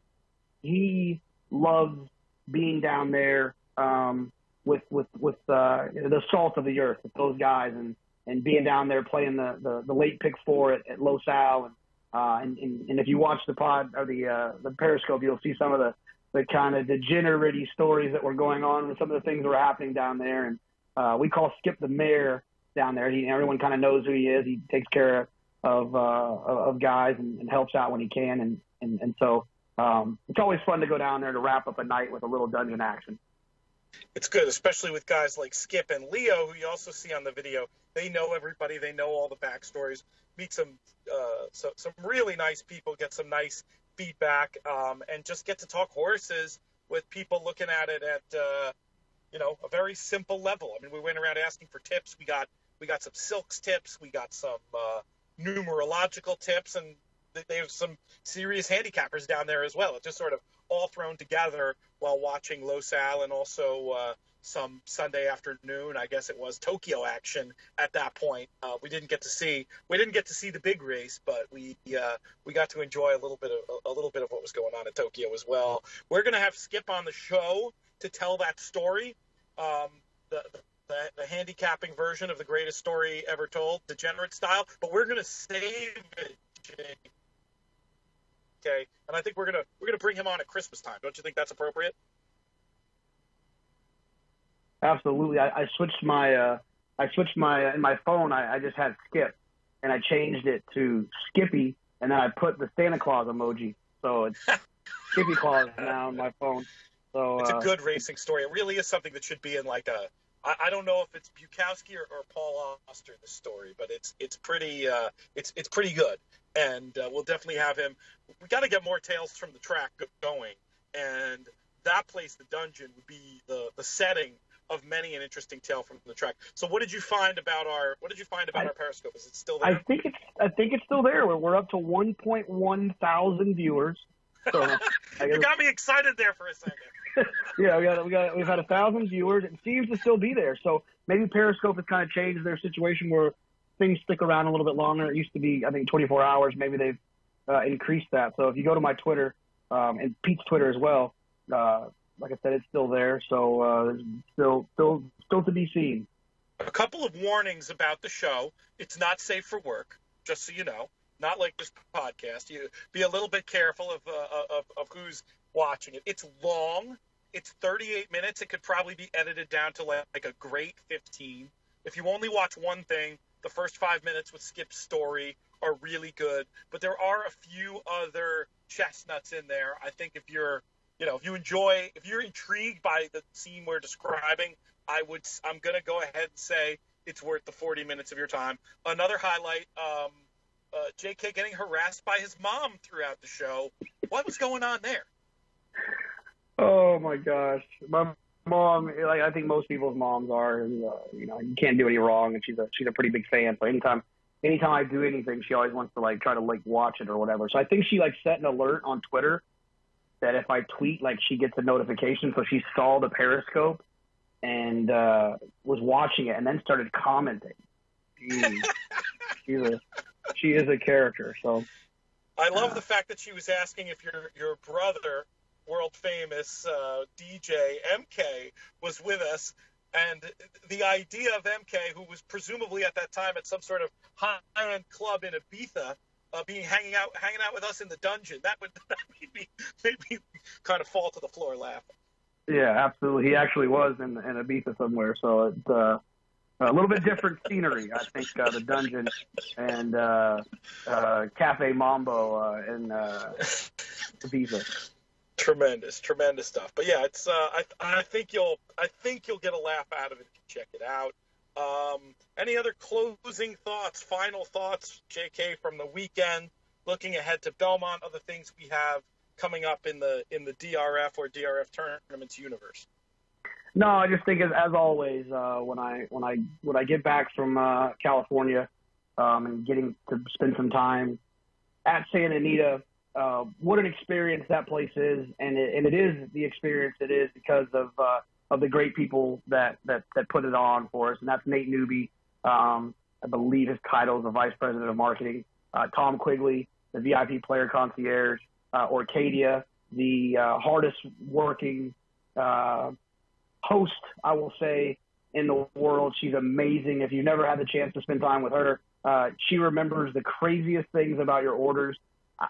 he loves being down there with the salt of the earth with those guys and being down there playing the late pick 4 at Los Al And if you watch the pod or the Periscope, you'll see some of the kind of degenerate stories that were going on with some of the things that were happening down there. And we call Skip the mayor down there. Everyone kind of knows who he is. He takes care of guys and helps out when he can. And so it's always fun to go down there to wrap up a night with a little dungeon action. It's good, especially with guys like Skip and Leo, who you also see on the video. They know everybody. They know all the backstories. Meet some really nice people, get some nice feedback, and just get to talk horses with people looking at it at a very simple level. I mean, we went around asking for tips. We got some silks tips. We got some numerological tips, and they have some serious handicappers down there as well. It just sort of all thrown together while watching Los Al and also some Sunday afternoon, I guess it was, Tokyo action at that point. We didn't get to see the big race, but we got to enjoy a little bit of what was going on at Tokyo as well. We're going to have Skip on the show to tell that story, the handicapping version of the greatest story ever told, degenerate style, but we're going to save it, Jake. Okay, and I think we're gonna bring him on at Christmas time. Don't you think that's appropriate? Absolutely. I switched my in my phone. I just had Skip, and I changed it to Skippy, and then I put the Santa Claus emoji. So it's Skippy Claus now on my phone. So it's a good racing story. It really is something that should be in like a. I don't know if it's Bukowski or Paul Auster, this story, but it's pretty good, and we'll definitely have him. We got to get more tales from the track going, and that place, the dungeon, would be the setting of many an interesting tale from the track. So, what did you find about our Periscope? Is it still there? I think it's still there. We're up to 1.1 thousand viewers. So you got me excited there for a second. Yeah, we've had 1,000 viewers. It seems to still be there. So maybe Periscope has kind of changed their situation where things stick around a little bit longer. It used to be, I think, 24 hours. Maybe they've increased that. So if you go to my Twitter and Pete's Twitter as well, like I said, it's still there. So still to be seen. A couple of warnings about the show. It's not safe for work, just so you know. Not like this podcast. You be a little bit careful of who's watching it. It's long. It's 38 minutes. It could probably be edited down to like a great 15. If you only watch one thing, the first 5 minutes with Skip's story are really good. But there are a few other chestnuts in there. I think if you're intrigued by the scene we're describing, I'm going to go ahead and say it's worth the 40 minutes of your time. Another highlight, JK getting harassed by his mom throughout the show. What was going on there? Oh my gosh, my mom, like I think most people's moms are, and you can't do any wrong, and she's a pretty big fan. So anytime I do anything, she always wants to try to watch it or whatever. So I think she set an alert on Twitter that if I tweet, she gets a notification. So she saw the Periscope and was watching it and then started commenting. She is a character. So I love the fact that she was asking if your brother, world famous DJ MK, was with us, and the idea of MK, who was presumably at that time at some sort of high-end club in Ibiza, hanging out with us in the dungeon, that made me kind of fall to the floor laughing. Yeah, absolutely. He actually was in Ibiza somewhere, so it's a little bit different scenery, I think, the dungeon and Cafe Mambo in Ibiza. Tremendous stuff. But yeah, it's I think you'll get a laugh out of it if you check it out. Any other closing thoughts, final thoughts, JK, from the weekend? Looking ahead to Belmont, other things we have coming up in the DRF or DRF tournaments universe. No, I just think as always, when I get back from California and getting to spend some time at Santa Anita, what an experience that place is, and it is the experience it is because of the great people that put it on for us, and that's Nate Newby. I believe his title is the Vice President of Marketing. Tom Quigley, the VIP Player Concierge. Orcadia, the hardest working host, I will say, in the world. She's amazing. If you've never had the chance to spend time with her, She remembers the craziest things about your orders.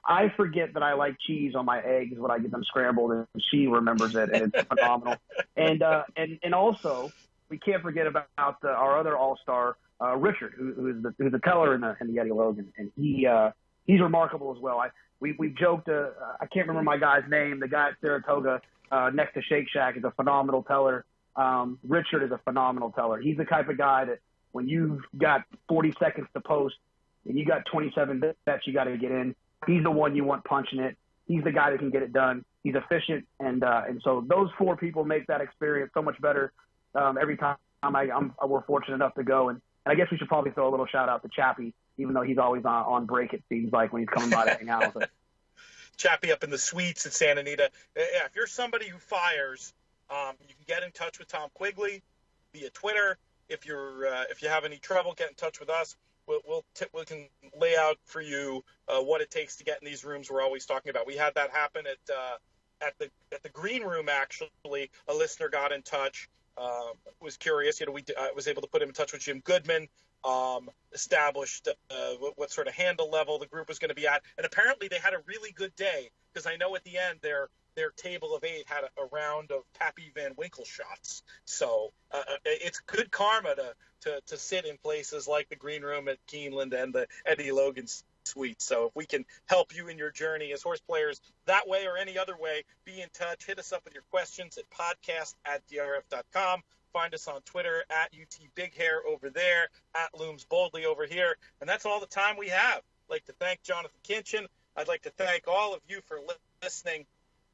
I forget that I like cheese on my eggs when I get them scrambled, and she remembers it, and it's phenomenal. And also, we can't forget about our other all-star, Richard, who's the teller in the Eddie Logan, and he's remarkable as well. We've joked. I can't remember my guy's name. The guy at Saratoga next to Shake Shack is a phenomenal teller. Richard is a phenomenal teller. He's the type of guy that when you've got 40 seconds to post and you got 27 bets you got to get in, he's the one you want punching it. He's the guy that can get it done. He's efficient, and so those four people make that experience so much better every time we're fortunate enough to go. And I guess we should probably throw a little shout out to Chappie, even though he's always on break, it seems like, when he's coming by to hang out with us. Chappie up in the suites at Santa Anita. Yeah, if you're somebody who fires, you can get in touch with Tom Quigley via Twitter. If you have any trouble, get in touch with us. We can lay out for you what it takes to get in these rooms we're always talking about. We had that happen at the green room. Actually, a listener got in touch, was curious. I was able to put him in touch with Jim Goodman, established what sort of handle level the group was going to be at, and apparently they had a really good day, because I know at the end their table of 8 had a round of Pappy Van Winkle shots. So it's good karma to sit in places like the green room at Keeneland and the Eddie Logan suite. So if we can help you in your journey as horse players that way or any other way, be in touch. Hit us up with your questions at podcast@drf.com. Find us on Twitter at UTBigHair over there, at Looms Boldly over here. And that's all the time we have. I'd like to thank Jonathan Kinchin. I'd like to thank all of you for listening.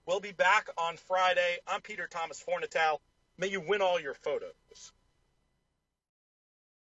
We'll be back on Friday. I'm Peter Thomas Fornatow. May you win all your photos.